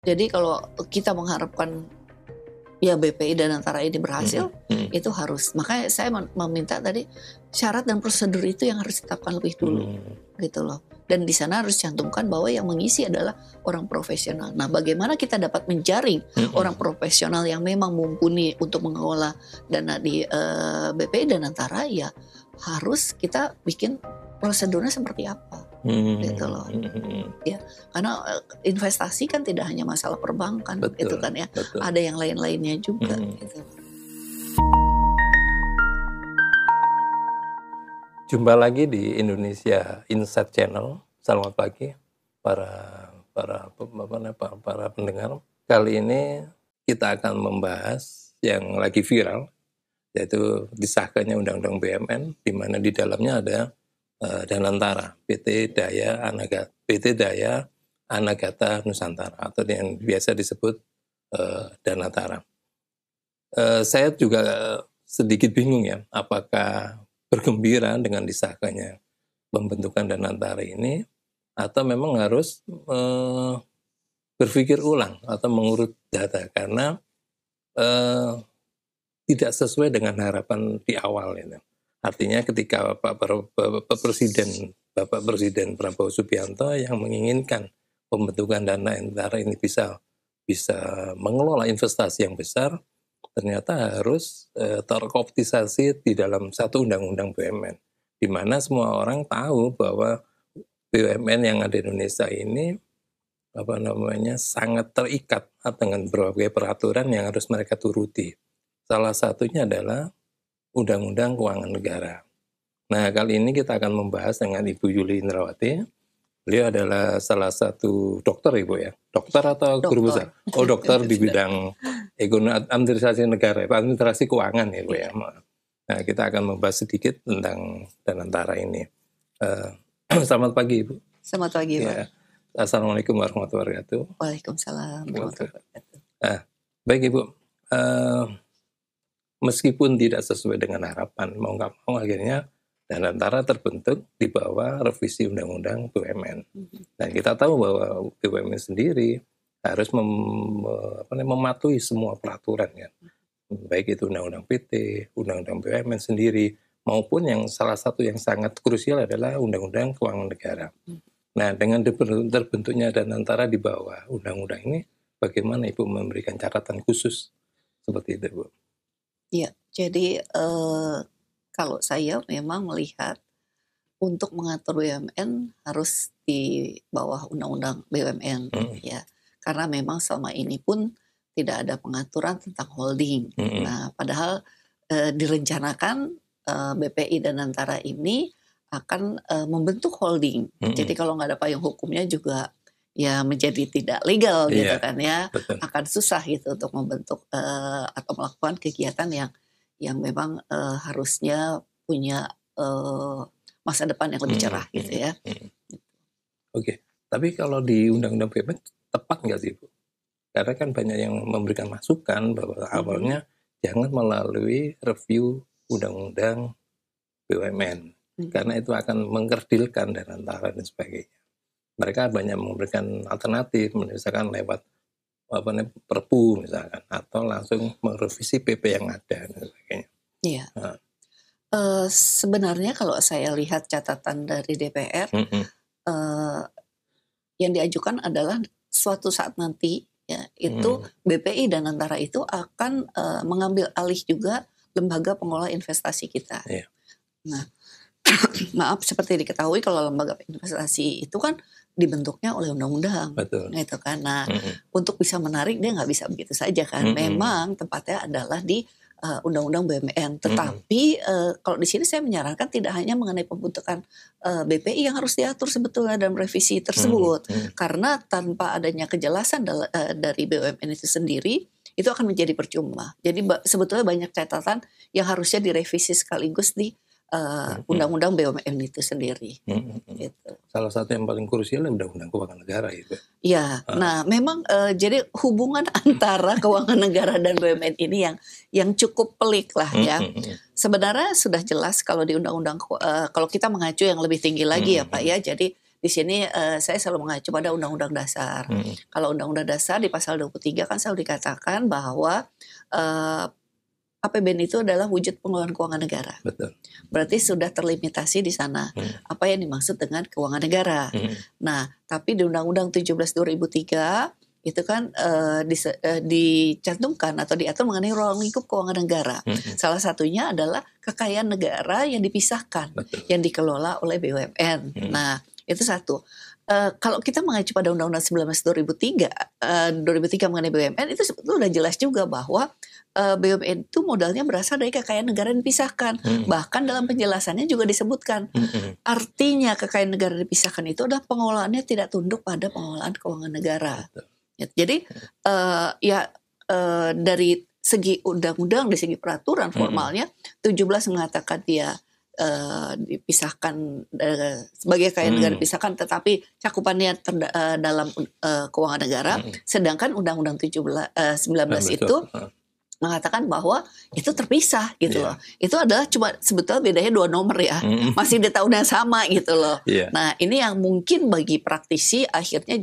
Jadi kalau kita mengharapkan ya BPI dan Antara ini berhasil, itu harus. Makanya saya meminta tadi syarat dan prosedur itu yang harus ditetapkan lebih dulu, gitu loh. Dan di sana harus cantumkan bahwa yang mengisi adalah orang profesional. Nah, bagaimana kita dapat menjaring orang profesional yang memang mumpuni untuk mengelola dana di BPI dan Antara, ya harus kita bikin prosedurnya seperti apa. Gitu loh. Ya, karena investasi kan tidak hanya masalah perbankan, itu kan ya. Betul. Ada yang lain-lainnya juga gitu. Jumpa lagi di Indonesia Insight Channel. Selamat pagi para pendengar. Kali ini kita akan membahas yang lagi viral, yaitu disahkannya Undang-Undang BUMN, di mana di dalamnya ada Danantara, PT Daya Anagata Nusantara, atau yang biasa disebut Danantara. Saya juga sedikit bingung ya, apakah bergembira dengan disahkannya pembentukan Danantara ini, atau memang harus berpikir ulang atau mengurut data, karena tidak sesuai dengan harapan di awal ini. Artinya ketika Bapak Presiden Prabowo Subianto yang menginginkan pembentukan Danantara ini bisa mengelola investasi yang besar, ternyata harus terkooptisasi di dalam satu undang-undang BUMN, di mana semua orang tahu bahwa BUMN yang ada di Indonesia ini sangat terikat dengan berbagai peraturan yang harus mereka turuti. Salah satunya adalah Undang-Undang Keuangan Negara. Nah, kali ini kita akan membahas dengan Ibu Yuli Indrawati. Beliau adalah salah satu dokter, Ibu ya? Dokter atau guru besar? Oh, dokter di bidang ekonomi, administrasi negara, administrasi keuangan ya, Ibu ya. Nah, kita akan membahas sedikit tentang Danantara ini. Selamat pagi, Ibu. Selamat pagi, Pak. Ya. Assalamualaikum warahmatullahi wabarakatuh. Waalaikumsalam warahmatullahi wabarakatuh. Baik, Ibu. Meskipun tidak sesuai dengan harapan, mau nggak mau akhirnya Danantara terbentuk di bawah revisi Undang-Undang BUMN. Dan kita tahu bahwa BUMN sendiri harus mematuhi semua peraturan ya, baik itu Undang-Undang PT, Undang-Undang BUMN sendiri, maupun yang salah satu yang sangat krusial adalah Undang-Undang Keuangan Negara. Nah, dengan terbentuknya Danantara di bawah undang-undang ini, bagaimana Ibu memberikan catatan khusus seperti itu, Bu? Iya, jadi kalau saya memang melihat untuk mengatur BUMN harus di bawah undang-undang BUMN ya, karena memang selama ini pun tidak ada pengaturan tentang holding. Nah, padahal direncanakan BPI dan Danantara ini akan membentuk holding. Jadi kalau nggak ada payung hukumnya juga ya menjadi tidak legal gitu kan ya. Betul. Akan susah gitu untuk membentuk atau melakukan kegiatan yang memang harusnya punya masa depan yang lebih cerah gitu ya. Oke, tapi kalau di Undang-Undang BUMN tepat nggak sih, Bu? Karena kan banyak yang memberikan masukan bahwa awalnya jangan melalui review Undang-Undang BUMN, karena itu akan mengkerdilkan Danantara dan sebagainya. Mereka banyak memberikan alternatif, misalkan lewat Perpu misalkan, atau langsung merevisi PP yang ada dan sebagainya. Iya. Sebenarnya kalau saya lihat catatan dari DPR, yang diajukan adalah suatu saat nanti ya itu BPI dan Danantara itu akan mengambil alih juga lembaga pengelola investasi kita. Iya. Nah, maaf, seperti diketahui kalau lembaga investasi itu kan dibentuknya oleh undang-undang, gitu kan. Nah, untuk bisa menarik dia nggak bisa begitu saja kan. Memang tempatnya adalah di undang-undang BUMN. Tetapi kalau di sini saya menyarankan tidak hanya mengenai pembentukan BPI yang harus diatur sebetulnya dalam revisi tersebut, karena tanpa adanya kejelasan dari BUMN itu sendiri, itu akan menjadi percuma. Jadi sebetulnya banyak catatan yang harusnya direvisi sekaligus di Undang-Undang BUMN itu sendiri. Gitu. Salah satu yang paling krusial adalah Undang-Undang Keuangan Negara itu. Ya, nah memang jadi hubungan antara keuangan negara dan BUMN ini yang cukup pelik lah ya. Sebenarnya sudah jelas kalau di Undang-Undang kalau kita mengacu yang lebih tinggi lagi ya Pak ya. Jadi di sini saya selalu mengacu pada Undang-Undang Dasar. Kalau Undang-Undang Dasar di pasal 23 kan selalu dikatakan bahwa APBN itu adalah wujud pengelolaan keuangan negara. Betul. Berarti sudah terlimitasi di sana. Apa yang dimaksud dengan keuangan negara. Nah, tapi di Undang-Undang 17/2003 itu kan dicantumkan atau diatur mengenai ruang lingkup keuangan negara. Salah satunya adalah kekayaan negara yang dipisahkan, yang dikelola oleh BUMN. Nah, itu satu. Kalau kita mengacu pada Undang-Undang 19 2003 mengenai BUMN, itu sebetulnya sudah jelas juga bahwa BUMN itu modalnya berasal dari kekayaan negara yang dipisahkan. Bahkan dalam penjelasannya juga disebutkan. Artinya kekayaan negara dipisahkan itu adalah pengelolaannya tidak tunduk pada pengelolaan keuangan negara. Jadi dari segi undang-undang, dari segi peraturan formalnya 17 mengatakan dia dipisahkan sebagai kekayaan negara dipisahkan, tetapi cakupannya dalam keuangan negara. Sedangkan Undang-Undang 19 itu mengatakan bahwa itu terpisah gitu loh. Itu adalah cuma sebetulnya bedanya 2 nomor ya. Masih di tahun yang sama gitu loh. Nah, ini yang mungkin bagi praktisi akhirnya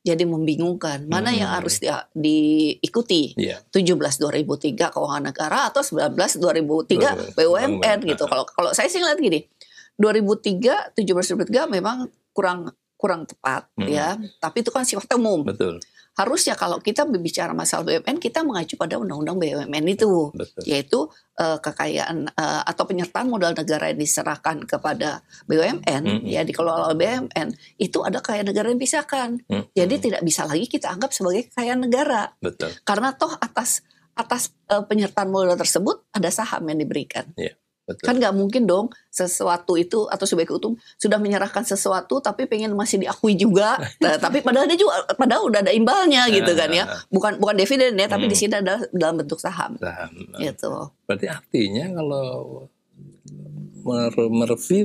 jadi membingungkan. Mana yang harus diikuti? 17/2003 keuangan negara atau 19/2003 BUMN gitu. Kalau saya sih ngeliat gini, 17/2003 memang kurang tepat ya. Tapi itu kan sifat umum. Betul. Harusnya kalau kita berbicara masalah BUMN, kita mengacu pada Undang-Undang BUMN itu, yaitu kekayaan atau penyertaan modal negara yang diserahkan kepada BUMN, ya dikelola oleh BUMN, itu ada kekayaan negara yang dipisahkan. Jadi tidak bisa lagi kita anggap sebagai kekayaan negara. Betul. Karena toh atas penyertaan modal tersebut ada saham yang diberikan. Betul. Kan nggak mungkin dong sesuatu itu atau subjek hukum sudah menyerahkan sesuatu tapi pengen masih diakui juga. Nah, tapi padahal udah ada imbalnya gitu kan ya. Bukan dividen ya, tapi di sini adalah dalam bentuk saham. Gitu. Berarti artinya kalau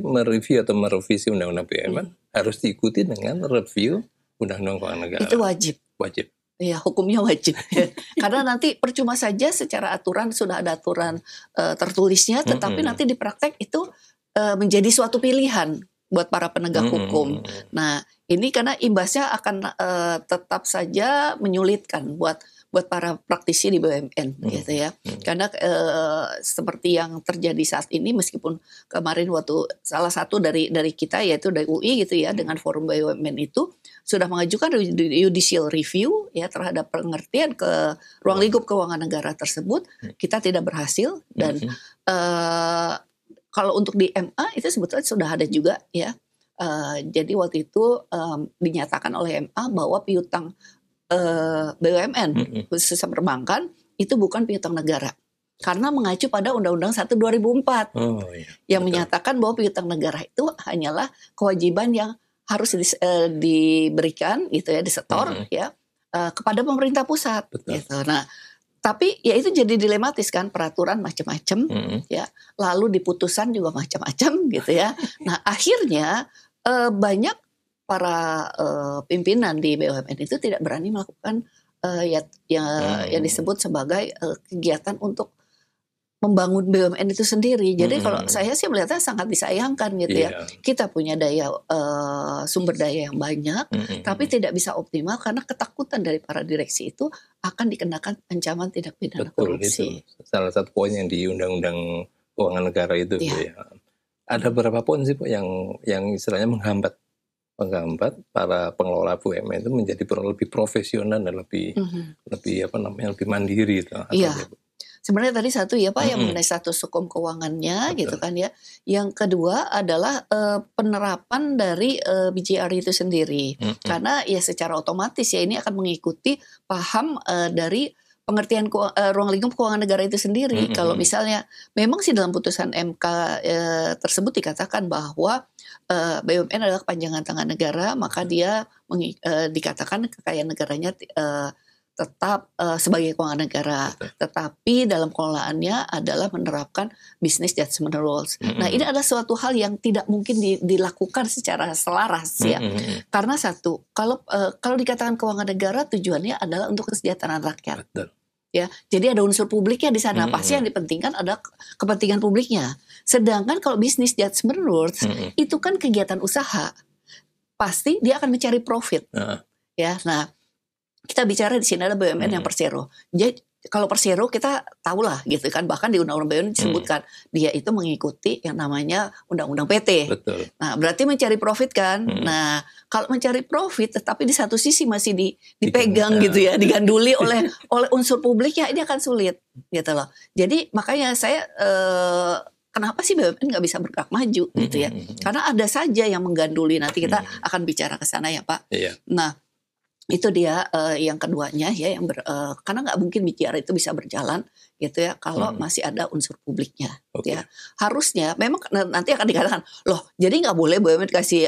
mereview atau merevisi Undang-Undang BUMN harus diikuti dengan review Undang-Undang Keuangan Negara. Itu wajib. Iya, hukumnya wajib. Karena nanti percuma saja secara aturan sudah ada aturan tertulisnya, tetapi nanti di praktek itu menjadi suatu pilihan buat para penegak hukum. Nah, ini karena imbasnya akan tetap saja menyulitkan buat para praktisi di BUMN gitu ya. Karena seperti yang terjadi saat ini, meskipun kemarin waktu salah satu dari kita yaitu dari UI gitu ya, dengan forum BUMN itu sudah mengajukan judicial review ya terhadap pengertian ke ruang lingkup keuangan negara tersebut, kita tidak berhasil. Dan kalau untuk di MA itu sebetulnya sudah ada juga ya. Jadi waktu itu dinyatakan oleh MA bahwa piutang BUMN khususnya perbankan itu bukan piutang negara, karena mengacu pada Undang-Undang 1 2004 yang menyatakan bahwa piutang negara itu hanyalah kewajiban yang harus diberikan gitu ya, disetor ya kepada pemerintah pusat gitu. Nah, tapi ya itu jadi dilematis kan, peraturan macam-macam ya, lalu di putusan juga macam-macam gitu ya. Nah, akhirnya banyak para pimpinan di BUMN itu tidak berani melakukan yang disebut sebagai kegiatan untuk membangun BUMN itu sendiri. Jadi kalau saya sih melihatnya sangat disayangkan gitu ya. Kita punya sumber daya yang banyak, tapi tidak bisa optimal karena ketakutan dari para direksi itu akan dikenakan ancaman tindak pidana korupsi. Itu salah satu poin yang di Undang-Undang Keuangan Negara itu. Ya. Ada berapa poin sih yang istilahnya menghambat para pengelola BUMN itu menjadi lebih profesional dan lebih mandiri. Iya. Sebenarnya tadi satu ya Pak yang mengenai status hukum keuangannya gitu kan ya. Yang kedua adalah penerapan dari BJR itu sendiri. Karena ya secara otomatis ya ini akan mengikuti paham dari pengertian ruang lingkup keuangan negara itu sendiri. Kalau misalnya memang sih dalam putusan MK tersebut dikatakan bahwa BUMN adalah kepanjangan tangan negara, maka dia dikatakan kekayaan negaranya tetap sebagai keuangan negara, tetapi dalam pengelolaannya adalah menerapkan business judgment rules. Nah, ini adalah suatu hal yang tidak mungkin dilakukan secara selaras ya. Karena satu, kalau dikatakan keuangan negara tujuannya adalah untuk kesejahteraan rakyat. Ya, jadi ada unsur publiknya di sana. Pasti yang dipentingkan adalah kepentingan publiknya. Sedangkan kalau business judgment rules itu kan kegiatan usaha. pasti dia akan mencari profit. Ya, nah kita bicara di sini ada BUMN yang Persero. Jadi kalau Persero kita tahulah gitu kan, bahkan di Undang-Undang BUMN disebutkan dia itu mengikuti yang namanya Undang-Undang PT. Betul. Nah berarti mencari profit kan. Nah kalau mencari profit tetapi di satu sisi masih dipegang gitu ya, diganduli oleh unsur publik, ya ini akan sulit gitu loh. Jadi makanya saya kenapa sih BUMN nggak bisa bergerak maju gitu ya? Karena ada saja yang mengganduli. Nanti kita akan bicara ke sana ya Pak. Iya. Nah itu dia yang keduanya ya, yang karena nggak mungkin bicara itu bisa berjalan gitu ya kalau masih ada unsur publiknya. Ya harusnya memang nanti akan dikatakan loh jadi nggak boleh BUMN kasih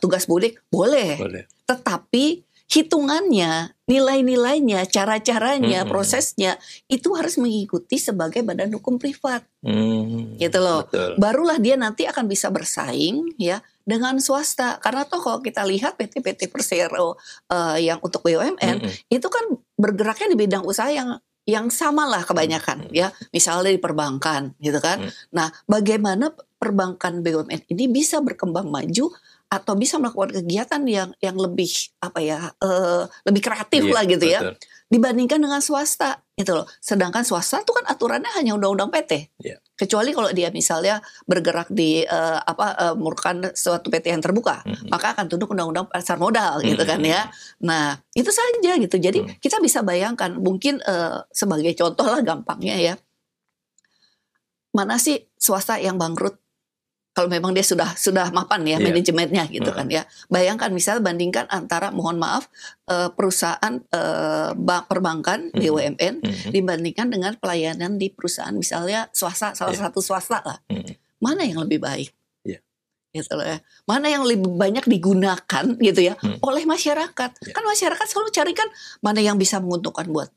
tugas publik, boleh. Tetapi hitungannya, nilai-nilainya, cara-caranya, prosesnya itu harus mengikuti sebagai badan hukum privat, gitu loh. Betul. Barulah dia nanti akan bisa bersaing ya dengan swasta. Karena toh kalau kita lihat PT-PT Persero yang untuk BUMN itu kan bergeraknya di bidang usaha yang sama lah kebanyakan ya. Misalnya di perbankan, gitu kan. Nah, bagaimana perbankan BUMN ini bisa berkembang maju atau bisa melakukan kegiatan yang lebih lebih kreatif lah gitu ya, betul. Dibandingkan dengan swasta gitu loh. Sedangkan swasta itu kan aturannya hanya undang-undang PT. Kecuali kalau dia misalnya bergerak di merupakan suatu PT yang terbuka, maka akan tunduk undang-undang pasar modal gitu kan ya. Nah, itu saja gitu. Jadi kita bisa bayangkan mungkin sebagai contoh lah gampangnya ya. Mana sih swasta yang bangkrut? Kalau memang dia sudah mapan ya manajemennya gitu kan ya. Bayangkan misalnya bandingkan antara mohon maaf perusahaan perbankan BUMN dibandingkan dengan pelayanan di perusahaan misalnya swasta, salah satu swasta lah. Mana yang lebih baik? Gitu loh ya. Mana yang lebih banyak digunakan gitu ya oleh masyarakat. Kan masyarakat selalu carikan mana yang bisa menguntungkan buat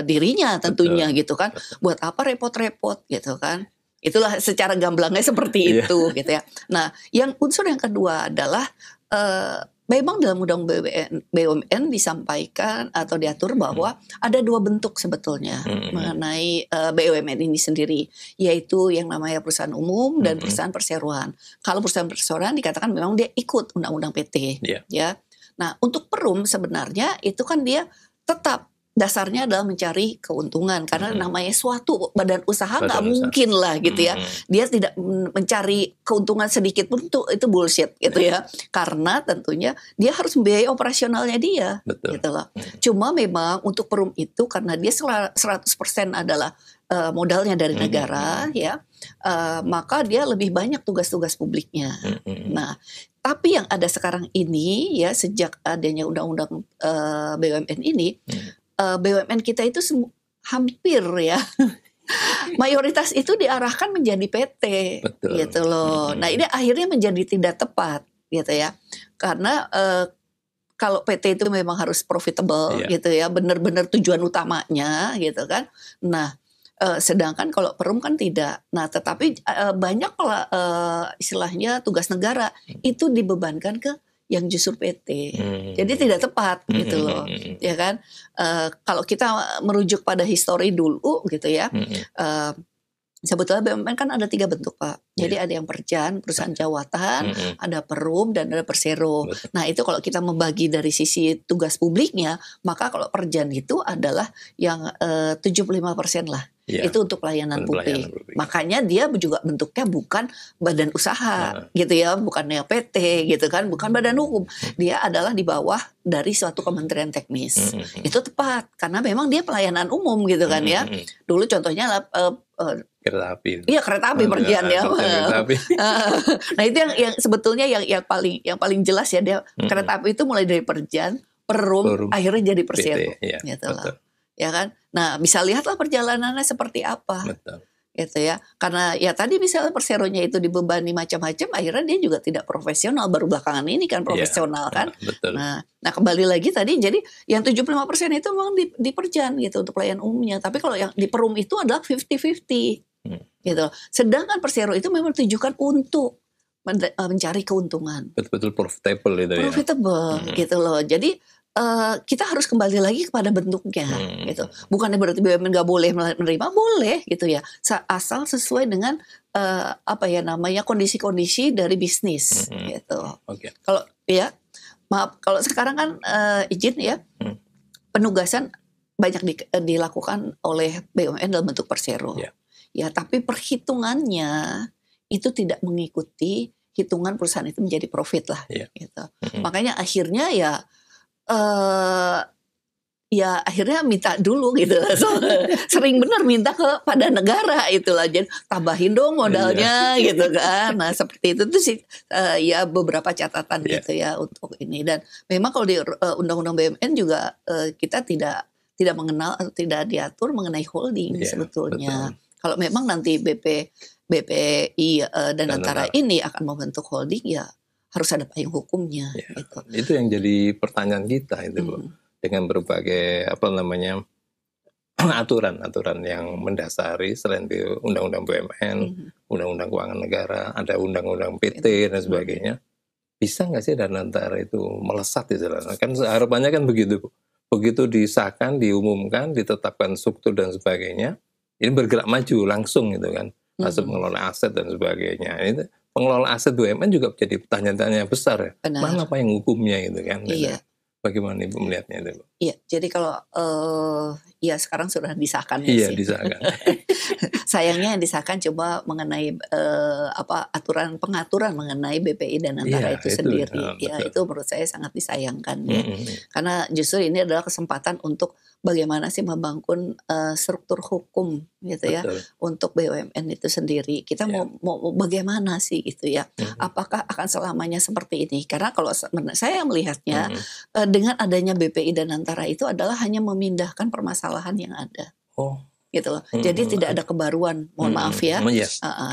dirinya tentunya gitu kan. Buat apa repot-repot gitu kan. Itulah secara gamblangnya seperti itu gitu ya. Nah, yang unsur yang kedua adalah memang dalam Undang-Undang BUMN disampaikan atau diatur bahwa ada dua bentuk sebetulnya mengenai BUMN ini sendiri, yaitu yang namanya perusahaan umum dan perusahaan perseroan. Kalau perusahaan perseroan dikatakan memang dia ikut Undang-Undang PT, ya. Nah, untuk perum sebenarnya itu kan dia tetap dasarnya adalah mencari keuntungan karena namanya suatu badan usaha nggak mungkin lah gitu ya dia tidak mencari keuntungan sedikit pun itu bullshit gitu ya karena tentunya dia harus membiayai operasionalnya dia. Betul. Gitu loh. Cuma memang untuk perum itu karena dia 100% adalah modalnya dari negara ya maka dia lebih banyak tugas-tugas publiknya. Nah tapi yang ada sekarang ini ya sejak adanya undang-undang BUMN ini BUMN kita itu hampir ya mayoritas itu diarahkan menjadi PT. Betul. Gitu loh. Nah ini akhirnya menjadi tidak tepat gitu ya karena kalau PT itu memang harus profitable gitu ya, benar-benar tujuan utamanya gitu kan. Nah sedangkan kalau perum kan tidak. Nah tetapi banyak istilahnya tugas negara itu dibebankan ke yang justru PT, jadi tidak tepat gitu loh, ya kan? Kalau kita merujuk pada histori dulu gitu ya, sebetulnya BUMN kan ada 3 bentuk Pak. Jadi ada yang perjan, perusahaan jawatan, ada perum dan ada persero. Nah itu kalau kita membagi dari sisi tugas publiknya, maka kalau perjan itu adalah yang 75% lah. Itu untuk pelayanan publik. Makanya dia juga bentuknya bukan badan usaha gitu ya, bukannya PT gitu kan, bukan badan hukum. Dia adalah di bawah dari suatu kementerian teknis. Itu tepat karena memang dia pelayanan umum gitu kan ya. Dulu contohnya kereta api. Iya kereta api perjan ya. Nah itu yang sebetulnya yang paling jelas ya dia kereta api itu mulai dari perjan, perum akhirnya jadi persero gitu lah. Ya kan? Nah, bisa lihatlah perjalanannya seperti apa. Betul. Gitu ya. Karena ya tadi misalnya perseronya itu dibebani macam-macam, akhirnya dia juga tidak profesional. Baru belakangan ini kan profesional kan. Betul. Nah kembali lagi tadi jadi yang 75% itu memang di perjan gitu untuk pelayan umumnya. Tapi kalau yang di perum itu adalah 50-50. Gitu. Sedangkan persero itu memang ditujukan untuk mencari keuntungan. Betul-betul profitable itu ya. Profitable gitu loh. Jadi kita harus kembali lagi kepada bentuknya gitu. Bukannya berarti BUMN nggak boleh menerima, boleh gitu ya, asal sesuai dengan kondisi-kondisi dari bisnis gitu. Kalau ya maaf, kalau sekarang kan izin ya, penugasan banyak dilakukan oleh BUMN dalam bentuk persero. Ya, tapi perhitungannya itu tidak mengikuti hitungan perusahaan itu menjadi profit lah gitu. Makanya akhirnya akhirnya minta dulu gitu. Sering benar minta kepada negara itulah, jadi tambahin dong modalnya gitu kan. Nah seperti itu tuh sih ya beberapa catatan gitu ya untuk ini. Dan memang kalau di undang-undang BUMN juga kita tidak mengenal atau tidak diatur mengenai holding sebetulnya. Kalau memang nanti BPI dan antara ini akan membentuk holding, ya harus ada payung hukumnya. Gitu. Itu yang jadi pertanyaan kita itu, Bu. Dengan berbagai aturan-aturan yang mendasari selain di undang-undang BUMN, undang-undang keuangan negara, ada undang-undang PT dan sebagainya. Bisa nggak sih Danantara itu melesat di sana? Kan harapannya kan begitu, Bu. Begitu disahkan, diumumkan, ditetapkan struktur dan sebagainya, ini bergerak maju langsung gitu kan. Masuk mengelola aset dan sebagainya. Ini pengelola aset BUMN juga jadi pertanyaan-tanya besar ya. Mana payung hukumnya gitu kan. Iya. Bagaimana Ibu melihatnya itu? Iya, jadi kalau ya sekarang sudah disahkan ya sih. Iya, sih. disahkan. Sayangnya yang disahkan coba mengenai pengaturan mengenai BPI dan antara itu sendiri. Ya, itu menurut saya sangat disayangkan ya. Karena justru ini adalah kesempatan untuk bagaimana sih membangun struktur hukum gitu ya untuk BUMN itu sendiri. Kita mau bagaimana sih gitu ya? Apakah akan selamanya seperti ini? Karena kalau saya melihatnya dengan adanya BPI dan antara itu adalah hanya memindahkan permasalahan yang ada. Gitu loh. Jadi tidak ada kebaruan. Mohon maaf ya.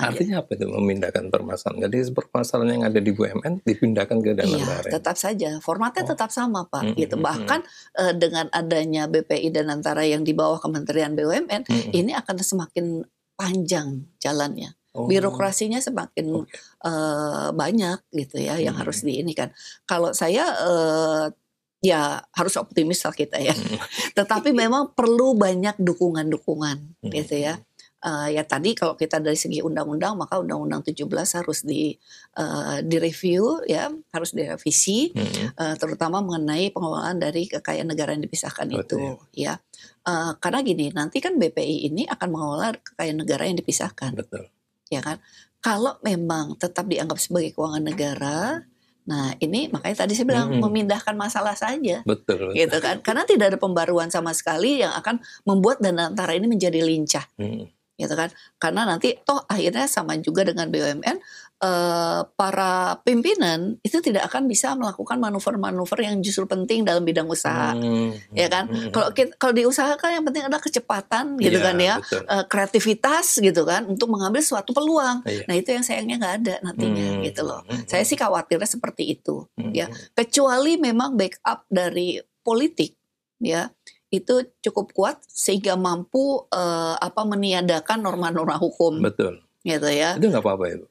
Artinya apa itu memindahkan permasalahan? Jadi permasalahan yang ada di BUMN dipindahkan ke Danantara. Iya, tetap saja. Formatnya tetap sama, Pak. Gitu. Bahkan dengan adanya BPI dan antara yang di bawah Kementerian BUMN, ini akan semakin panjang jalannya. Birokrasinya semakin banyak gitu ya yang harus diinikan. Kalau saya ya harus optimis lah kita ya. Tetapi memang perlu banyak dukungan-dukungan gitu ya. Ya tadi kalau kita dari segi undang-undang, maka undang-undang 17 harus direview ya, harus direvisi, terutama mengenai pengelolaan dari kekayaan negara yang dipisahkan itu ya. Karena gini, nanti kan BPI ini akan mengelola kekayaan negara yang dipisahkan. Betul. Ya kan? Kalau memang tetap dianggap sebagai keuangan negara, nah ini makanya tadi saya bilang memindahkan masalah saja. Betul. Gitu kan? Karena tidak ada pembaruan sama sekali yang akan membuat Danantara ini menjadi lincah. Gitu kan? Karena nanti toh akhirnya sama juga dengan BUMN, para pimpinan itu tidak akan bisa melakukan manuver-manuver yang justru penting dalam bidang usaha. Ya kan? Kalau di usaha kan yang penting adalah kecepatan gitu kan ya, kreativitas gitu kan untuk mengambil suatu peluang. Nah, itu yang sayangnya nggak ada nantinya gitu loh. Saya sih khawatirnya seperti itu ya. Kecuali memang backup dari politik ya, itu cukup kuat sehingga mampu meniadakan norma-norma hukum. Betul. Gitu ya. Itu nggak apa-apa itu.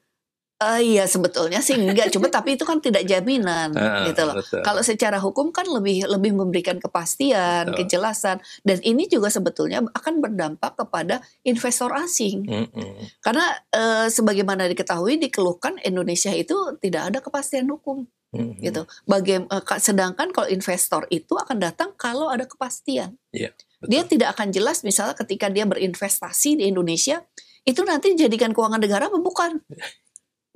Iya sebetulnya sih enggak, cuma tapi itu kan tidak jaminan gitu loh. Kalau secara hukum kan lebih memberikan kepastian, kejelasan, dan ini juga sebetulnya akan berdampak kepada investor asing. Karena sebagaimana diketahui dikeluhkan Indonesia itu tidak ada kepastian hukum. Gitu. Sedangkan kalau investor itu akan datang kalau ada kepastian. Dia tidak akan jelas misalnya ketika dia berinvestasi di Indonesia itu nanti dijadikan keuangan negara apa bukan.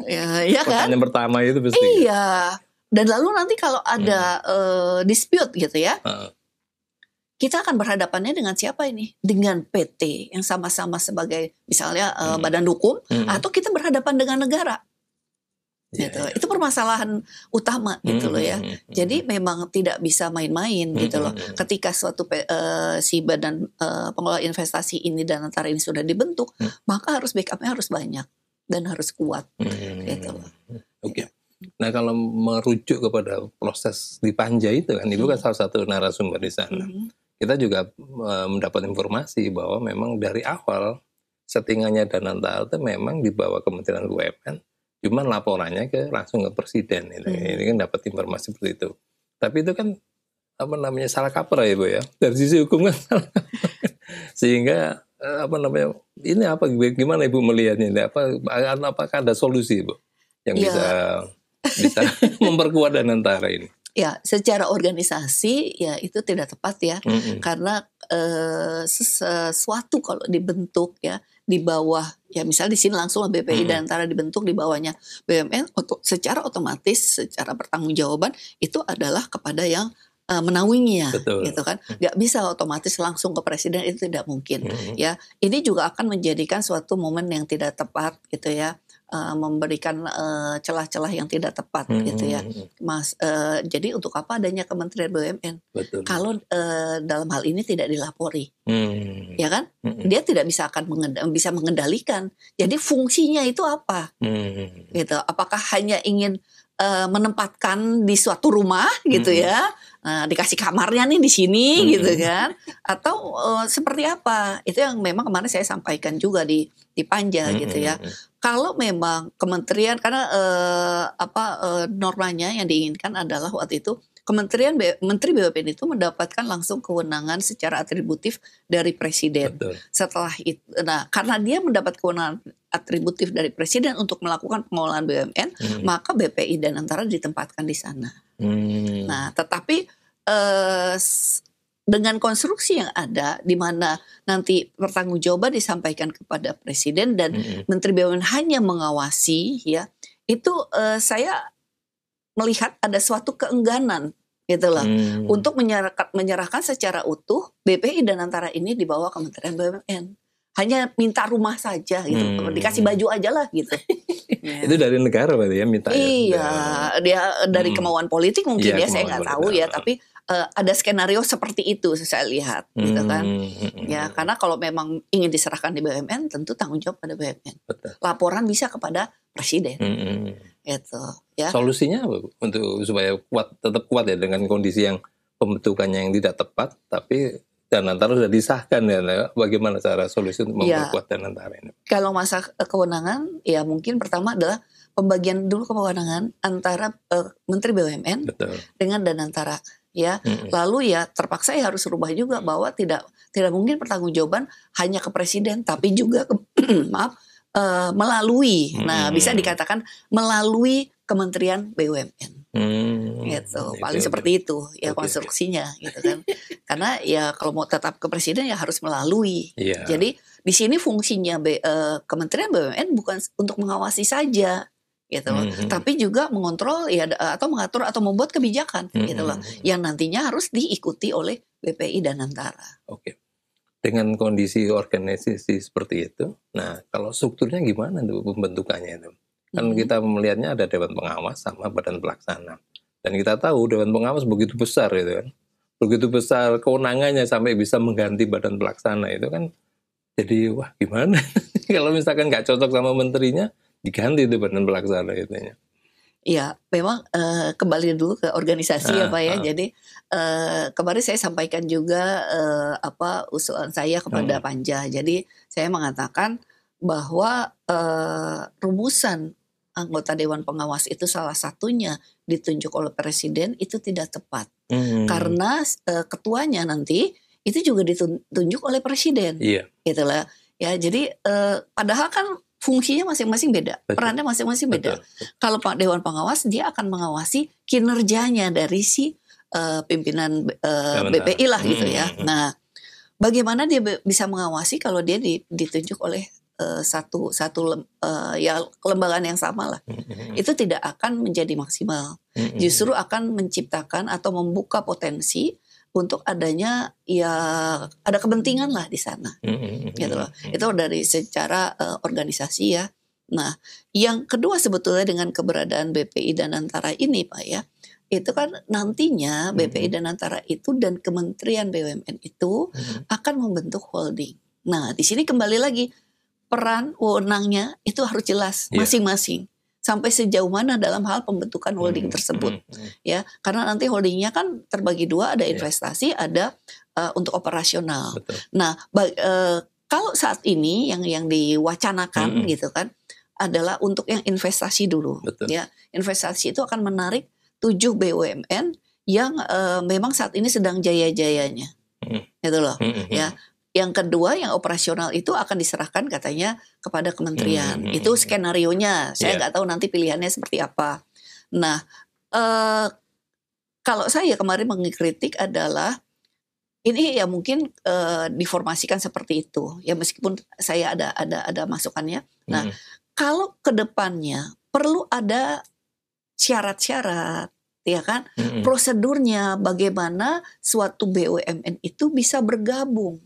Ya kan? Pertanyaan pertama itu pasti. Iya. Dan lalu nanti kalau ada dispute gitu ya, kita akan berhadapannya dengan siapa ini? Dengan PT yang sama-sama sebagai misalnya badan hukum, atau kita berhadapan dengan negara. Gitu. Itu permasalahan utama gitu loh ya. Jadi memang tidak bisa main-main gitu loh. Ketika suatu si badan pengelola investasi ini dan antara ini sudah dibentuk, maka harus backupnya harus banyak dan harus kuat gitu. Oke. Nah kalau merujuk kepada proses di Panja itu kan, Ibu kan salah satu narasumber di sana. Kita juga mendapat informasi bahwa memang dari awal settingannya Danantara itu memang di bawah Kementerian BUMN, cuman laporannya langsung ke Presiden. Ini kan dapat informasi seperti itu. Tapi itu kan salah kaprah ya Bu ya. Dari sisi hukum kan sehingga ini gimana Ibu melihatnya ini? Apakah ada solusi Bu yang bisa memperkuat Danantara ini? Ya, secara organisasi ya itu tidak tepat ya, karena sesuatu kalau dibentuk ya di bawah ya misal di sini langsung BPI Danantara dibentuk di bawahnya BUMN, secara otomatis secara pertanggungjawaban itu adalah kepada yang menaunginya, gitu kan, nggak bisa otomatis langsung ke presiden, itu tidak mungkin. Ya, ini juga akan menjadikan suatu momen yang tidak tepat, gitu ya, memberikan celah-celah yang tidak tepat, gitu ya, Mas. Jadi untuk apa adanya Kementerian BUMN? Kalau dalam hal ini tidak dilapori, ya kan? Dia tidak bisa bisa mengendalikan. Jadi fungsinya itu apa? Gitu. Apakah hanya ingin menempatkan di suatu rumah gitu ya, dikasih kamarnya nih di sini gitu kan, atau seperti apa? Itu yang memang kemarin saya sampaikan juga di Panja gitu ya. Kalau memang kementerian karena normanya yang diinginkan adalah waktu itu Menteri BUMN itu mendapatkan langsung kewenangan secara atributif dari presiden. Setelah itu, nah karena dia mendapat kewenangan atributif dari presiden untuk melakukan pengelolaan BUMN, maka BPI Danantara ditempatkan di sana. Nah, tetapi dengan konstruksi yang ada, di mana nanti pertanggungjawaban disampaikan kepada presiden dan Menteri BUMN hanya mengawasi, ya, itu saya melihat ada suatu keengganan gitulah untuk menyerahkan secara utuh BPI Danantara ini di bawah Kementerian BUMN. Hanya minta rumah saja gitu, dikasih baju aja lah gitu. Itu dari negara berarti ya minta. Iya, dia dari kemauan politik mungkin ya, saya nggak tahu ya, tapi ada skenario seperti itu saya lihat gitu kan. Ya, karena kalau memang ingin diserahkan di BUMN tentu tanggung jawab pada BUMN. Laporan bisa kepada presiden. Gitu ya. Solusinya apa untuk supaya tetap kuat ya dengan kondisi yang pembentukannya yang tidak tepat, tapi Danantara sudah disahkan ya. Bagaimana cara solusi untuk memperkuat Danantara ini? Kalau masa kewenangan ya mungkin pertama adalah pembagian dulu kewenangan antara Menteri BUMN dengan Danantara ya. Lalu ya terpaksa ya harus rubah juga bahwa tidak mungkin pertanggungjawaban hanya ke presiden, tapi juga melalui, bisa dikatakan melalui Kementerian BUMN. Gitu, paling seperti itu ya konstruksinya gitu kan. Karena ya kalau mau tetap ke presiden ya harus melalui. Jadi di sini fungsinya Kementerian BUMN bukan untuk mengawasi saja gitu loh, tapi juga mengontrol ya atau mengatur atau membuat kebijakan gitu loh, yang nantinya harus diikuti oleh BPI Danantara. Dengan kondisi organisasi seperti itu, nah kalau strukturnya gimana tuh pembentukannya itu? Kan kita melihatnya ada Dewan Pengawas sama Badan Pelaksana. Dan kita tahu Dewan Pengawas begitu besar gitu kan. Begitu besar kewenangannya sampai bisa mengganti Badan Pelaksana itu kan. Jadi wah gimana? Kalau misalkan nggak cocok sama menterinya, diganti itu Badan Pelaksana itunya. Ya, memang kembali dulu ke organisasi ya Pak ya. Jadi kemarin saya sampaikan juga usulan saya kepada Panja. Jadi saya mengatakan bahwa rumusan anggota Dewan Pengawas itu salah satunya ditunjuk oleh presiden itu tidak tepat. Karena ketuanya nanti itu juga ditunjuk oleh presiden. Gitulah. Ya, jadi padahal kan fungsinya masing-masing beda, perannya masing-masing beda. Kalau Pak Dewan Pengawas dia akan mengawasi kinerjanya dari si pimpinan BPI lah gitu ya. Nah, bagaimana dia bisa mengawasi kalau dia ditunjuk oleh satu kelembagaan yang sama lah. Itu tidak akan menjadi maksimal. Justru akan menciptakan atau membuka potensi untuk adanya ya ada kepentingan lah di sana, gitu loh. Itu dari secara organisasi ya. Nah, yang kedua sebetulnya dengan keberadaan BPI Danantara ini Pak ya, itu kan nantinya BPI Danantara itu dan Kementerian BUMN itu akan membentuk holding. Nah, di sini kembali lagi peran wewenangnya itu harus jelas masing-masing. Sampai sejauh mana dalam hal pembentukan holding tersebut, ya, karena nanti holdingnya kan terbagi dua, ada investasi, ada untuk operasional. Nah, kalau saat ini yang diwacanakan gitu kan adalah untuk yang investasi dulu, ya, investasi itu akan menarik 7 BUMN yang memang saat ini sedang jaya-jayanya, gitu loh. Ya, yang kedua yang operasional itu akan diserahkan katanya kepada kementerian. Itu skenarionya. Saya nggak tahu nanti pilihannya seperti apa. Nah, kalau saya kemarin mengkritik adalah ini ya mungkin diformasikan seperti itu ya, meskipun saya ada masukannya. Nah, kalau kedepannya perlu ada syarat-syarat, ya kan, prosedurnya bagaimana suatu BUMN itu bisa bergabung,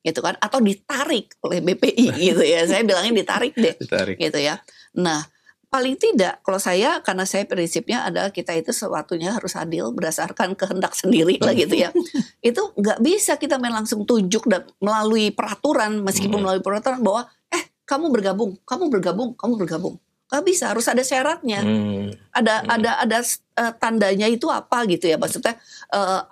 gitu kan, atau ditarik oleh BPI gitu ya. Saya bilangnya ditarik deh, gitu ya. Nah, paling tidak kalau saya, karena saya prinsipnya adalah kita itu sesuatunya harus adil berdasarkan kehendak sendiri lah gitu ya. Itu nggak bisa kita main langsung tunjuk dan melalui peraturan, meskipun melalui peraturan bahwa kamu bergabung. Gak bisa, harus ada syaratnya. Ada tandanya itu apa gitu ya. Maksudnya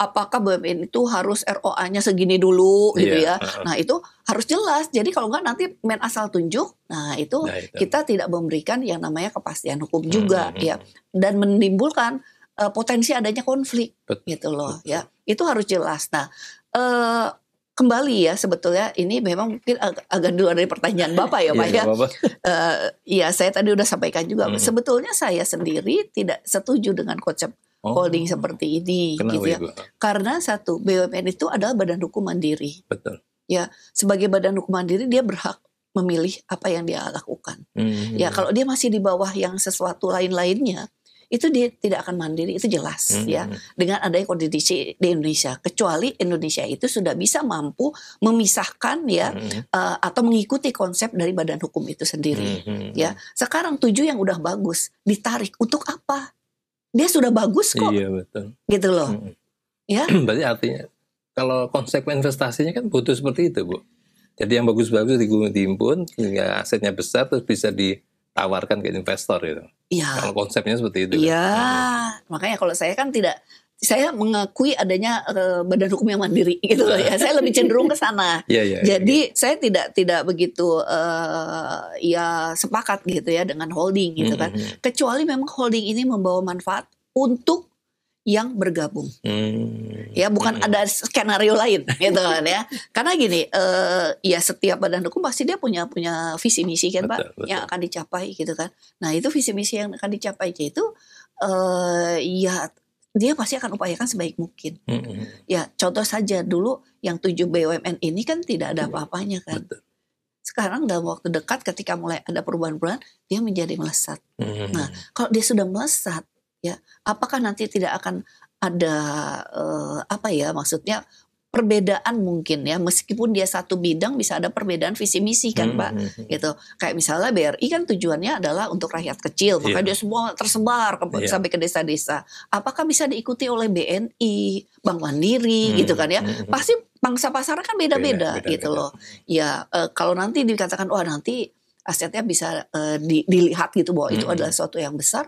apakah BUMN itu harus ROA-nya segini dulu gitu ya. Nah itu harus jelas. Jadi kalau nggak nanti main asal tunjuk. Nah itu kita tidak memberikan yang namanya kepastian hukum juga ya. Dan menimbulkan potensi adanya konflik gitu loh ya. Itu harus jelas. Nah kembali ya, sebetulnya ini memang mungkin agak luar dari pertanyaan Bapak ya Pak ya. Ya saya tadi udah sampaikan juga. Sebetulnya saya sendiri tidak setuju dengan konsep holding seperti ini. Kenapa gitu ya. Karena satu, BUMN itu adalah badan hukum mandiri. Betul. Ya, sebagai badan hukum mandiri dia berhak memilih apa yang dia lakukan. Ya, kalau dia masih di bawah yang sesuatu lain-lainnya, itu dia tidak akan mandiri, itu jelas ya, dengan adanya kondisi di Indonesia, kecuali Indonesia itu sudah bisa mampu memisahkan ya atau mengikuti konsep dari badan hukum itu sendiri ya. Sekarang 7 yang udah bagus ditarik untuk apa? Dia sudah bagus kok. Iya betul. Gitu loh. Ya. Berarti artinya kalau konsep investasinya kan butuh seperti itu, Bu. Jadi yang bagus-bagus dihimpun sehingga asetnya besar terus bisa ditawarkan ke investor gitu. Ya. Kalau konsepnya seperti itu. Iya, makanya kalau saya kan tidak, saya mengakui adanya badan hukum yang mandiri gitu loh ya. Saya lebih cenderung ke sana. Jadi saya tidak begitu ya sepakat gitu ya dengan holding gitu kan. Kecuali memang holding ini membawa manfaat untuk yang bergabung. Ya bukan ada skenario lain gitu kan ya. Karena gini, ya setiap badan hukum pasti dia punya visi misi kan Pak, yang akan dicapai gitu kan. Nah itu visi misi yang akan dicapai itu ya dia pasti akan upayakan sebaik mungkin. Ya contoh saja dulu yang 7 BUMN ini kan tidak ada apa-apanya kan. Sekarang dalam waktu dekat ketika mulai ada perubahan-perubahan, dia menjadi melesat. Nah kalau dia sudah melesat, ya, apakah nanti tidak akan ada apa ya, maksudnya perbedaan mungkin ya, meskipun dia satu bidang bisa ada perbedaan visi misi kan Pak, gitu. Kayak misalnya BRI kan tujuannya adalah untuk rakyat kecil, maka dia semua tersebar sampai ke desa-desa. Apakah bisa diikuti oleh BNI, Bank Mandiri, gitu kan ya? Pasti pangsa pasarnya kan beda-beda gitu loh. Ya kalau nanti dikatakan wah nanti asetnya bisa dilihat gitu bahwa itu adalah sesuatu yang besar.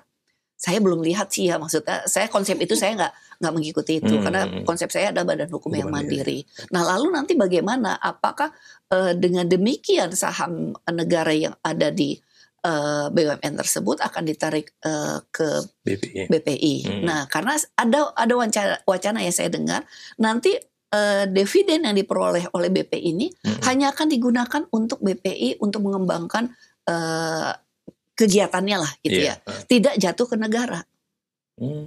Saya belum lihat sih ya, maksudnya saya konsep itu saya nggak mengikuti itu karena konsep saya adalah badan hukum yang mandiri. Nah lalu nanti bagaimana? Apakah dengan demikian saham negara yang ada di BUMN tersebut akan ditarik ke BPI? Nah karena ada wacana yang saya dengar nanti dividen yang diperoleh oleh BPI ini hanya akan digunakan untuk BPI untuk mengembangkan kegiatannya lah gitu ya, tidak jatuh ke negara.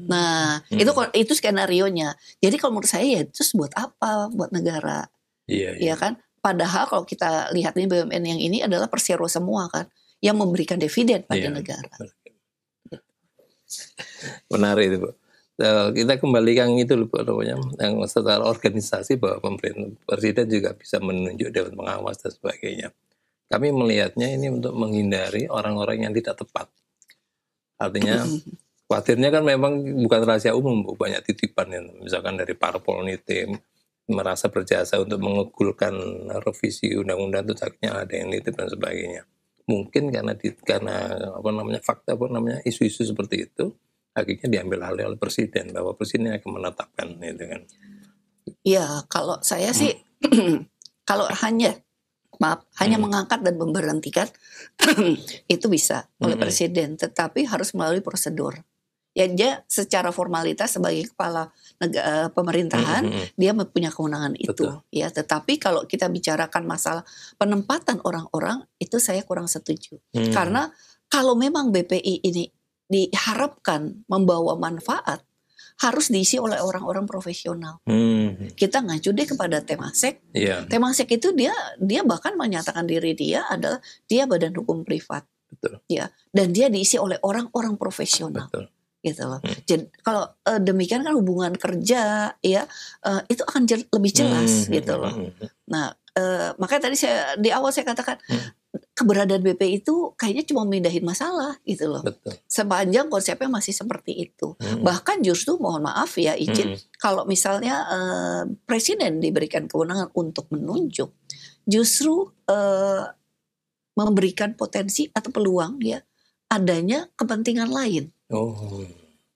Nah itu skenarionya. Jadi kalau menurut saya ya terus buat apa buat negara? Ya kan. Padahal kalau kita lihat ini BUMN yang ini adalah persero semua kan, yang memberikan dividen pada negara. Menarik itu Bu. Kita kembalikan itu namanya yang secara organisasi bahwa pemerintah presiden juga bisa menunjuk dewan pengawas dan sebagainya. Kami melihatnya ini untuk menghindari orang-orang yang tidak tepat. Artinya khawatirnya kan memang bukan rahasia umum, Bu. Banyak titipan yang misalkan dari parpol nitim merasa berjasa untuk mengugulkan revisi undang-undang itu akhirnya ada yang nitip dan sebagainya. Mungkin karena fakta isu-isu seperti itu akhirnya diambil alih oleh presiden bahwa presiden akan menetapkan itu kan. Ya kalau saya sih kalau hanya mengangkat dan memberhentikan itu bisa oleh presiden, tetapi harus melalui prosedur. Ya dia secara formalitas sebagai kepala pemerintahan dia punya kewenangan itu. Betul. Ya, tetapi kalau kita bicarakan masalah penempatan orang-orang itu saya kurang setuju. Karena kalau memang BPI ini diharapkan membawa manfaat, harus diisi oleh orang-orang profesional. Kita ngacu deh kepada Temasek. Temasek itu dia bahkan menyatakan diri dia adalah dia badan hukum privat. Betul. Ya, dan dia diisi oleh orang-orang profesional. Betul. Gitu loh. Jadi kalau demikian kan hubungan kerja ya itu akan lebih jelas gitu loh. Nah, makanya tadi di awal saya katakan keberadaan BPI itu kayaknya cuma memindahin masalah gitu loh. Betul. Sepanjang konsepnya masih seperti itu. Bahkan justru mohon maaf ya izin kalau misalnya presiden diberikan kewenangan untuk menunjuk, justru memberikan potensi atau peluang ya adanya kepentingan lain.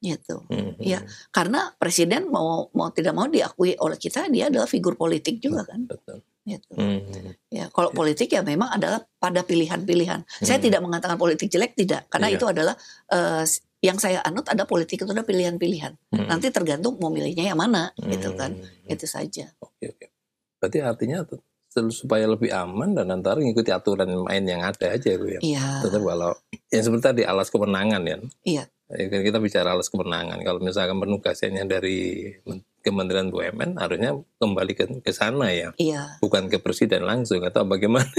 Gitu. Ya, karena presiden mau tidak mau diakui oleh kita dia adalah figur politik juga kan. Betul. Gitu. Ya, kalau politik ya memang adalah pada pilihan-pilihan. Saya tidak mengatakan politik jelek, tidak, karena itu adalah yang saya anut ada politik itu ada pilihan-pilihan. Nanti tergantung mau milihnya yang mana, gitu kan. Itu saja. Oke. Berarti artinya supaya lebih aman dan antara mengikuti aturan main yang ada aja Bu ya. Iya. Tetap kalau yang seperti tadi alas kewenangan ya. Iya. Kita bicara alas kewenangan. Kalau misalkan penugasannya dari Kementerian BUMN harusnya kembali ke sana ya. Iya. Bukan ke presiden langsung atau bagaimana.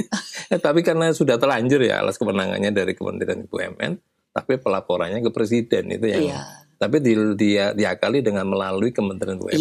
Tapi karena sudah terlanjur ya alas kewenangannya dari Kementerian BUMN, tapi pelaporannya ke presiden itu yang. Iya. Tapi diakali dengan melalui Kementerian BUMN.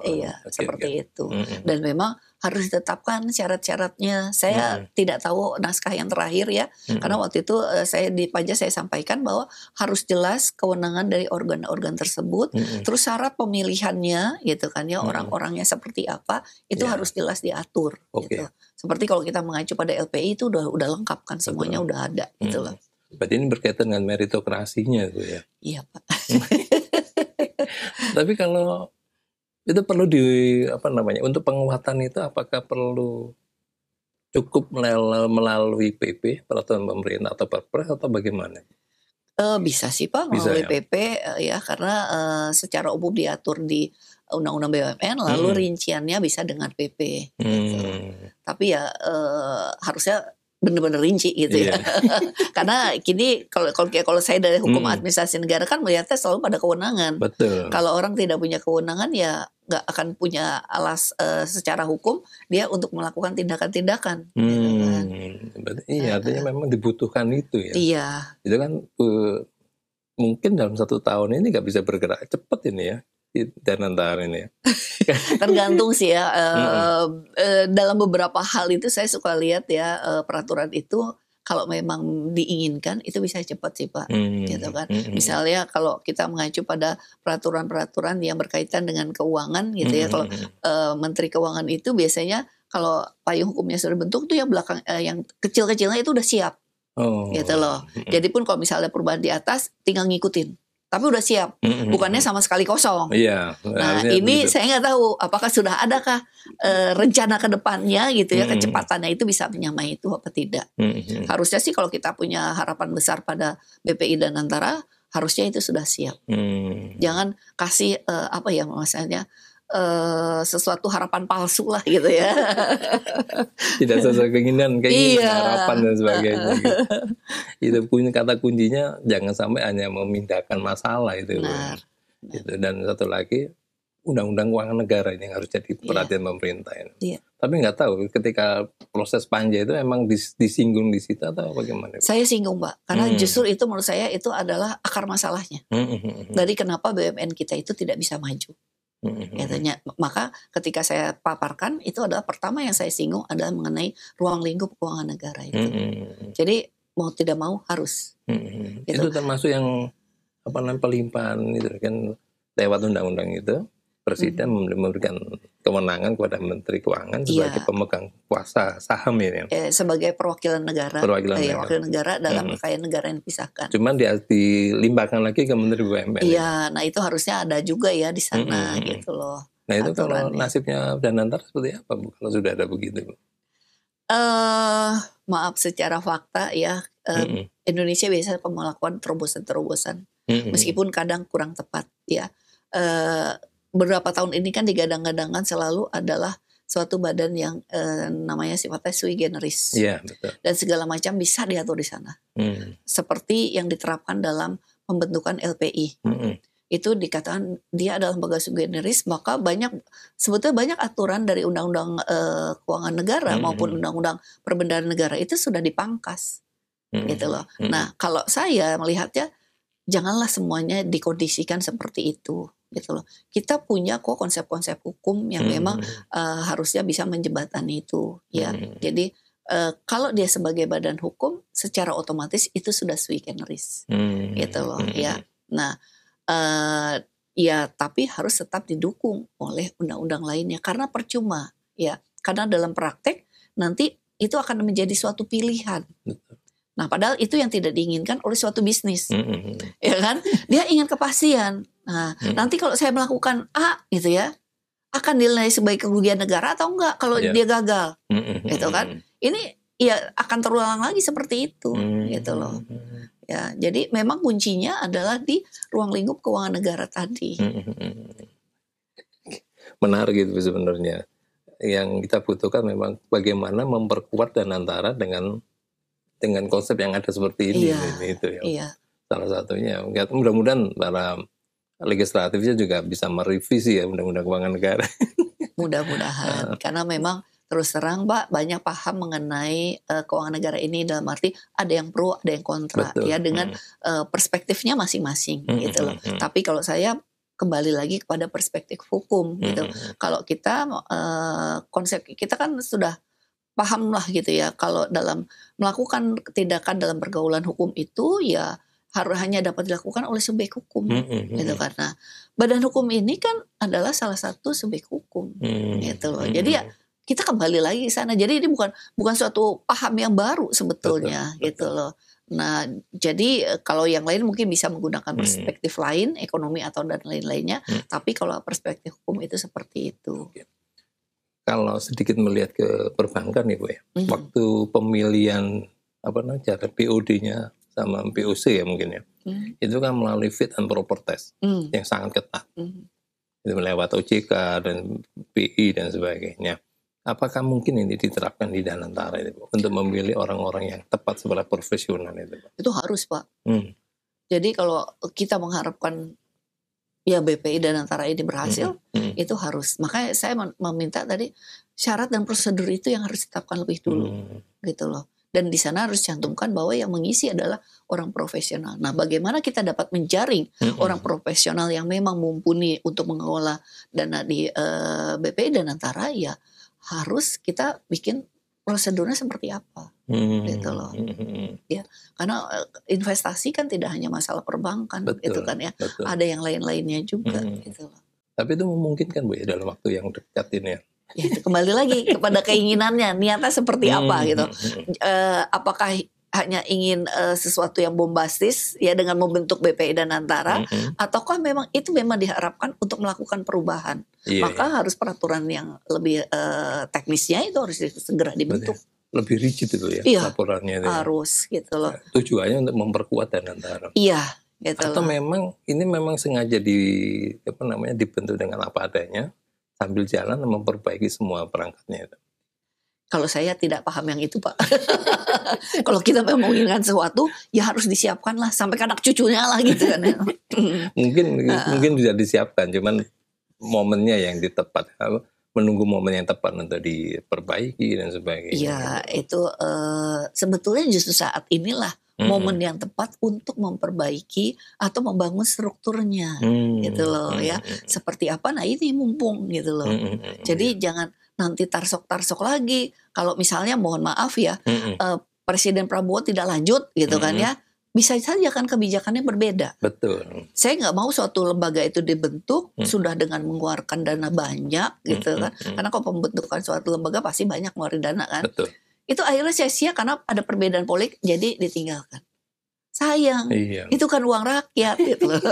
Iya, seperti itu. Dan memang harus ditetapkan syarat-syaratnya. Saya tidak tahu naskah yang terakhir ya, karena waktu itu saya di Panja saya sampaikan bahwa harus jelas kewenangan dari organ-organ tersebut, terus syarat pemilihannya gitu kan ya, orang-orangnya seperti apa, itu harus jelas diatur. Gitu. Seperti kalau kita mengacu pada LPI itu udah lengkap kan, semuanya udah ada gitu loh. Berarti ini berkaitan dengan meritokrasinya tuh ya. Iya Pak. Tapi kalau itu perlu untuk penguatan itu apakah perlu cukup melalui PP peraturan pemerintah atau Perpres atau bagaimana? Bisa sih Pak melalui PP ya karena secara umum diatur di Undang-Undang BUMN lalu rinciannya bisa dengan PP. Gitu. Tapi ya harusnya benar-benar rinci gitu ya. Karena kini kalau saya dari hukum administrasi negara kan melihatnya selalu pada kewenangan. Betul. Kalau orang tidak punya kewenangan ya nggak akan punya alas secara hukum dia untuk melakukan tindakan-tindakan. Gitu kan. Iya, artinya memang dibutuhkan itu ya. Iya. Itu kan mungkin dalam 1 tahun ini nggak bisa bergerak cepat ini ya. Dan antara ini ya. Tergantung sih ya. Dalam beberapa hal itu saya suka lihat ya peraturan itu kalau memang diinginkan itu bisa cepat sih Pak. Gitu kan. Misalnya kalau kita mengacu pada peraturan-peraturan yang berkaitan dengan keuangan gitu ya. Kalau Menteri Keuangan itu biasanya kalau payung hukumnya sudah dibentuk tuh yang belakang yang kecil-kecilnya itu udah siap. Gitu loh. Jadi pun kalau misalnya perubahan di atas tinggal ngikutin. Tapi udah siap, bukannya sama sekali kosong. Iya. Nah ini begitu. Saya nggak tahu apakah sudah adakah rencana ke depannya gitu ya kecepatannya itu bisa menyamai itu apa tidak. Harusnya sih kalau kita punya harapan besar pada BPI dan Antara harusnya itu sudah siap. Jangan kasih maksudnya sesuatu harapan palsu lah gitu ya. Tidak sesuai keinginan harapan dan sebagainya gitu. Itu kata kuncinya jangan sampai hanya memindahkan masalah itu. Benar. Gitu. Dan satu lagi Undang-Undang Keuangan Negara ini harus jadi perhatian pemerintah ini. Tapi nggak tahu ketika proses panja itu emang disinggung di situ atau bagaimana? Saya singgung Pak, karena justru itu menurut saya itu adalah akar masalahnya. Dari kenapa BUMN kita itu tidak bisa maju. Katanya, maka ketika saya paparkan itu adalah pertama yang saya singgung adalah mengenai ruang lingkup keuangan negara itu. Jadi mau tidak mau harus. Gitu. Itu termasuk yang pelimpahan itu kan lewat undang-undang itu presiden memberikan kewenangan kepada Menteri Keuangan sebagai pemegang kuasa saham ini. Sebagai perwakilan negara. Wakil negara dalam kekayaan negara yang dipisahkan. Cuman dilimpahkan lagi ke Menteri BUMN. Iya, nah itu harusnya ada juga ya di sana gitu loh. Nah itu kalau nasibnya dan Antara seperti apa Bu kalau sudah ada begitu Bu? Maaf secara fakta ya Indonesia biasanya melakukan terobosan-terobosan meskipun kadang kurang tepat ya. Beberapa tahun ini kan digadang-gadangkan selalu adalah suatu badan yang namanya sifatnya sui generis. Betul. Dan segala macam bisa diatur di sana. Seperti yang diterapkan dalam pembentukan LPI. Itu dikatakan dia adalah lembaga sui generis, maka sebetulnya banyak aturan dari undang-undang keuangan negara maupun undang-undang perbendaharaan negara itu sudah dipangkas. Gitu loh. Nah, kalau saya melihatnya janganlah semuanya dikondisikan seperti itu. Gitu loh. Kita punya kok konsep-konsep hukum yang memang harusnya bisa menjembatani itu ya. Jadi kalau dia sebagai badan hukum secara otomatis itu sudah sui generis. Gitu loh ya. Nah, ya tapi harus tetap didukung oleh undang-undang lainnya karena percuma ya. Karena dalam praktek nanti itu akan menjadi suatu pilihan. Nah, padahal itu yang tidak diinginkan oleh suatu bisnis, ya kan? Dia ingin kepastian. Nah, nanti kalau saya melakukan A, gitu ya, akan dinilai sebagai kerugian negara atau enggak kalau dia gagal, gitu kan? Ini ya akan terulang lagi seperti itu, gitu loh. Ya, jadi memang kuncinya adalah di ruang lingkup keuangan negara tadi. Menarik itu sebenarnya. Yang kita butuhkan memang bagaimana memperkuat dan antara dengan konsep yang ada seperti ini, itu ya. Salah satunya. Mudah-mudahan para legislatifnya juga bisa merevisi ya undang-undang keuangan negara. Mudah-mudahan, karena memang terus terang Pak banyak paham mengenai keuangan negara ini dalam arti ada yang pro, ada yang kontra. Betul. Ya dengan perspektifnya masing-masing gitu loh. Tapi kalau saya kembali lagi kepada perspektif hukum gitu. Kalau kita konsep kita kan sudah paham lah gitu ya, kalau dalam melakukan tindakan dalam pergaulan hukum itu ya harus hanya dapat dilakukan oleh subjek hukum gitu. Karena badan hukum ini kan adalah salah satu subjek hukum gitu loh. Jadi ya kita kembali lagi ke sana. Jadi ini bukan suatu paham yang baru sebetulnya. Betul. Gitu loh. Nah, jadi kalau yang lain mungkin bisa menggunakan perspektif lain, ekonomi atau dan lain-lainnya, tapi kalau perspektif hukum itu seperti itu. Kalau sedikit melihat ke perbankan ya Bu ya, waktu pemilihan cara POD-nya sama POC ya mungkin ya, itu kan melalui fit and proper test yang sangat ketat, itu melewat OJK dan BI dan sebagainya. Apakah mungkin ini diterapkan di Danantara itu Bu, untuk memilih orang-orang yang tepat sebagai profesional itu Pak? Itu harus Pak. Jadi kalau kita mengharapkan ya BPI Danantara ini berhasil, itu harus. Makanya saya meminta tadi syarat dan prosedur itu yang harus ditetapkan lebih dulu, gitu loh. Dan di sana harus cantumkan bahwa yang mengisi adalah orang profesional. Nah, bagaimana kita dapat menjaring orang profesional yang memang mumpuni untuk mengelola dana di BPI Danantara, ya harus kita bikin prosedurnya seperti apa, gitu loh. Ya, karena investasi kan tidak hanya masalah perbankan, gitu kan ya. Betul. Ada yang lain-lainnya juga, gitu loh. Tapi itu memungkinkan Bu ya dalam waktu yang dekat ini ya. Ya itu kembali lagi kepada keinginannya, niatnya seperti apa gitu. Apakah hanya ingin sesuatu yang bombastis ya dengan membentuk BPI Danantara, ataukah memang itu memang diharapkan untuk melakukan perubahan? Maka harus peraturan yang lebih teknisnya itu harus segera dibentuk. Lebih rigid itu ya laporannya. Harus gitu loh. Tujuannya untuk memperkuat Danantara. Iya. Gitu atau loh. memang sengaja dibentuk dengan apa adanya sambil jalan memperbaiki semua perangkatnya itu. Kalau saya tidak paham yang itu Pak. Kalau kita memang menginginkan sesuatu, ya harus disiapkan lah sampai ke anak cucunya lah gitu kan. mungkin sudah disiapkan, cuman momennya yang tepat, menunggu momen yang tepat untuk diperbaiki dan sebagainya. Iya itu sebetulnya justru saat inilah momen yang tepat untuk memperbaiki atau membangun strukturnya, gitu loh ya. Seperti apa? Nah ini mumpung gitu loh. Jadi jangan nanti tarsok-tarsok lagi. Kalau misalnya mohon maaf ya, Presiden Prabowo tidak lanjut gitu kan ya, bisa saja kan kebijakannya berbeda. Betul. Saya nggak mau suatu lembaga itu dibentuk sudah dengan mengeluarkan dana banyak gitu kan. Karena kalau pembentukan suatu lembaga pasti banyak ngeluarin dana kan. Betul. Itu akhirnya sia-sia karena ada perbedaan politik jadi ditinggalkan. Sayang, itu kan uang rakyat gitu loh.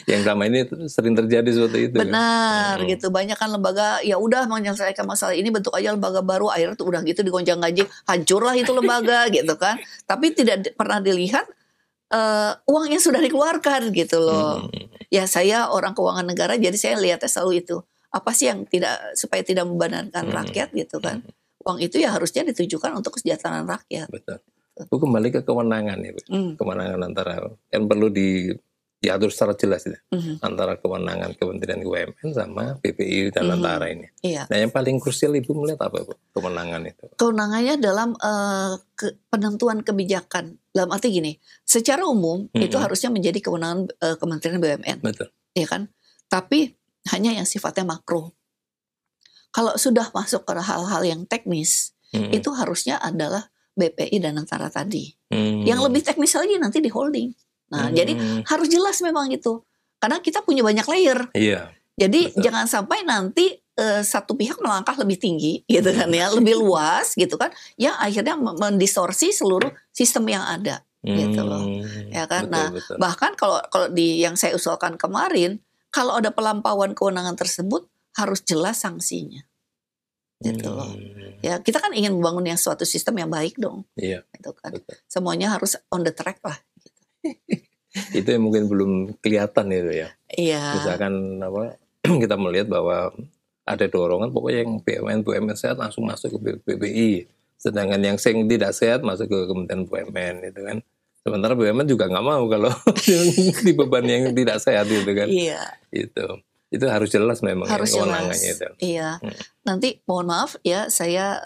Yang selama ini sering terjadi seperti itu. Benar gitu, banyak kan lembaga ya udah menyelesaikan masalah ini bentuk aja lembaga baru, akhirnya tuh udah gitu digonjang-ganjing, hancurlah itu lembaga gitu kan. Tapi tidak pernah dilihat uang yang sudah dikeluarkan gitu loh. Ya saya orang keuangan negara, jadi saya lihatnya selalu itu. Apa sih yang supaya tidak membebankan rakyat gitu kan. Uang itu ya harusnya ditujukan untuk kesejahteraan rakyat. Betul. Itu kembali ke kewenangan ya, kewenangan antara kan perlu diatur secara jelas ya, antara kewenangan Kementerian BUMN sama BPI dan Antara ini. Iya. Nah yang paling krusial Ibu melihat apa Bu, kewenangan itu? Kewenangannya dalam penentuan kebijakan. Dalam arti gini, secara umum itu harusnya menjadi kewenangan Kementerian BUMN. Betul. Ya kan? Tapi hanya yang sifatnya makro. Kalau sudah masuk ke hal-hal yang teknis, itu harusnya adalah BPI dan Antara tadi. Yang lebih teknis lagi nanti di holding. Nah, jadi harus jelas memang itu. Karena kita punya banyak layer. Iya. Jadi jangan sampai nanti satu pihak melangkah lebih tinggi gitu kan ya, lebih luas gitu kan, yang akhirnya mendistorsi seluruh sistem yang ada gitu loh. Ya kan? Betul. Bahkan kalau di yang saya usulkan kemarin, kalau ada pelampauan kewenangan tersebut harus jelas sanksinya. Gitu loh. Ya, kita kan ingin membangun yang suatu sistem yang baik dong. Iya. Gitu kan. Betul. Semuanya harus on the track lah gitu. Itu yang mungkin belum kelihatan itu ya. Iya. Misalkan kita melihat bahwa ada dorongan pokoknya yang BUMN sehat langsung masuk ke BPI. Sedangkan yang tidak sehat masuk ke Kementerian BUMN itu kan. Sementara BUMN juga nggak mau kalau dibebani yang tidak sehat gitu kan. Iya. Itu harus jelas memang harus kewenangannya itu. Iya. Nanti mohon maaf ya saya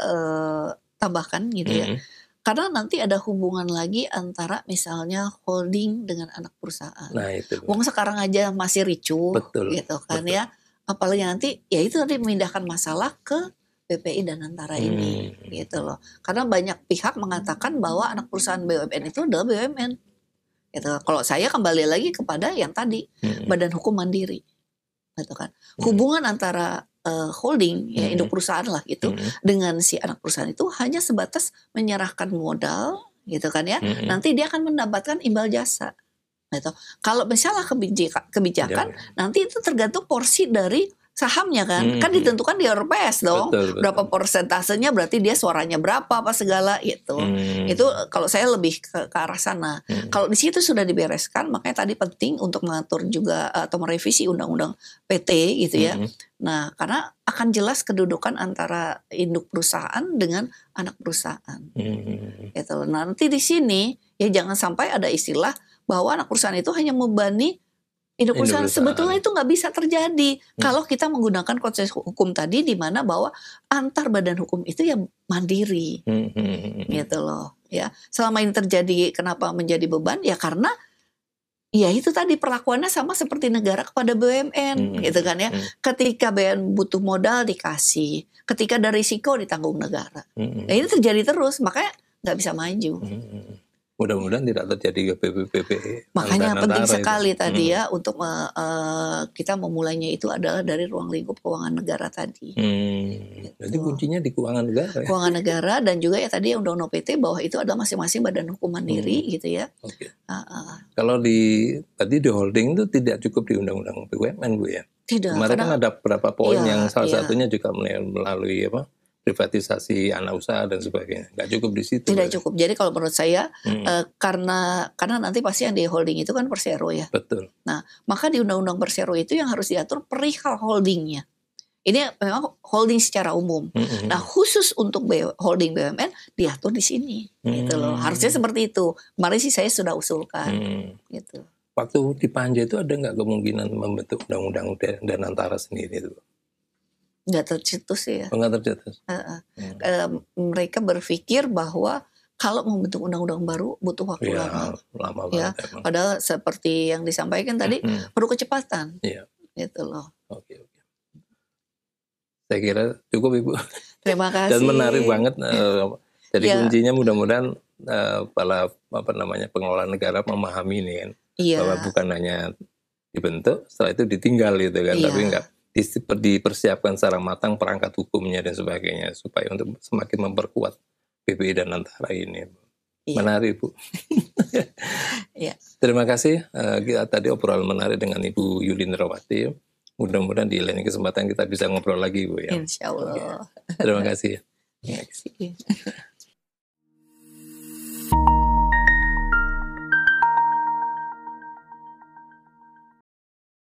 tambahkan gitu ya. Karena nanti ada hubungan lagi antara misalnya holding dengan anak perusahaan. Nah itu. Wong sekarang aja masih ricuh gitu kan ya. Apalagi nanti ya itu tadi memindahkan masalah ke BPI dan Antara ini gitu loh. Karena banyak pihak mengatakan bahwa anak perusahaan BUMN itu adalah BUMN. Gitu. Kalau saya kembali lagi kepada yang tadi Badan Hukum Mandiri. Gitu kan. Hubungan antara holding ya induk perusahaan lah gitu dengan si anak perusahaan itu hanya sebatas menyerahkan modal gitu kan ya. Nanti dia akan mendapatkan imbal jasa. Gitu. Kalau misalnya kebijakan nanti itu tergantung porsi dari sahamnya kan. Kan ditentukan di RPS dong. Betul. Berapa persentasenya berarti dia suaranya berapa apa segala gitu. Itu kalau saya lebih ke arah sana. Kalau di situ sudah dibereskan, makanya tadi penting untuk mengatur juga atau merevisi undang-undang PT gitu ya. Nah, karena akan jelas kedudukan antara induk perusahaan dengan anak perusahaan. Gitu. Nanti di sini ya jangan sampai ada istilah bahwa anak perusahaan itu hanya membebani induk perusahaan. Sebetulnya itu nggak bisa terjadi kalau kita menggunakan konsep hukum tadi, di mana bahwa antar badan hukum itu ya mandiri, gitu loh. Ya, selama ini terjadi kenapa menjadi beban? Ya karena ya itu tadi perlakuannya sama seperti negara kepada BUMN, gitu kan ya. Ketika BUMN butuh modal dikasih, ketika ada risiko ditanggung negara. Nah, ini terjadi terus, makanya nggak bisa maju. Mudah-mudahan tidak terjadi ke BPI. Makanya penting sekali tadi ya untuk kita memulainya itu adalah dari ruang lingkup keuangan negara tadi. Gitu. Jadi kuncinya di keuangan negara. Ya? Keuangan negara dan juga ya tadi undang-undang PT bahwa itu adalah masing-masing badan hukum mandiri gitu ya. Okay. Kalau tadi di holding itu tidak cukup di undang-undang BUMN Bu ya. Tidak. Kemarin kan ada beberapa poin yang salah satunya juga melalui privatisasi anak usaha dan sebagainya. Nggak cukup di situ. Tidak cukup. Jadi kalau menurut saya karena nanti pasti yang di holding itu kan Persero ya. Betul. Nah, maka di undang-undang Persero itu yang harus diatur perihal holdingnya. Ini memang holding secara umum. Nah, khusus untuk holding BUMN diatur di sini. Gitu loh. Harusnya seperti itu. Kemarin sih saya sudah usulkan. Gitu. Waktu di Panja itu ada nggak kemungkinan membentuk undang-undang dan Antara sendiri itu? Nggak tercetus ya. Nggak tercetus. Mereka berpikir bahwa kalau membentuk undang-undang baru butuh waktu lama. Lama ya. banget emang. Padahal seperti yang disampaikan tadi perlu kecepatan. Iya. Gitu loh. Oke. Saya kira cukup Ibu. Terima kasih. Dan menarik banget. Jadi kuncinya mudah-mudahan para pengelola negara memahami ini kan. Bahwa bukan hanya dibentuk, setelah itu ditinggal gitu kan. Tapi enggak. Dipersiapkan secara matang perangkat hukumnya dan sebagainya supaya untuk semakin memperkuat BPI dan Antara ini. Menarik Bu. Terima kasih. Kita tadi obrolan menarik dengan Ibu Yuli Indrawati. Mudah-mudahan di lain kesempatan kita bisa ngobrol lagi Bu ya. Insya Allah. Terima kasih. Terima kasih.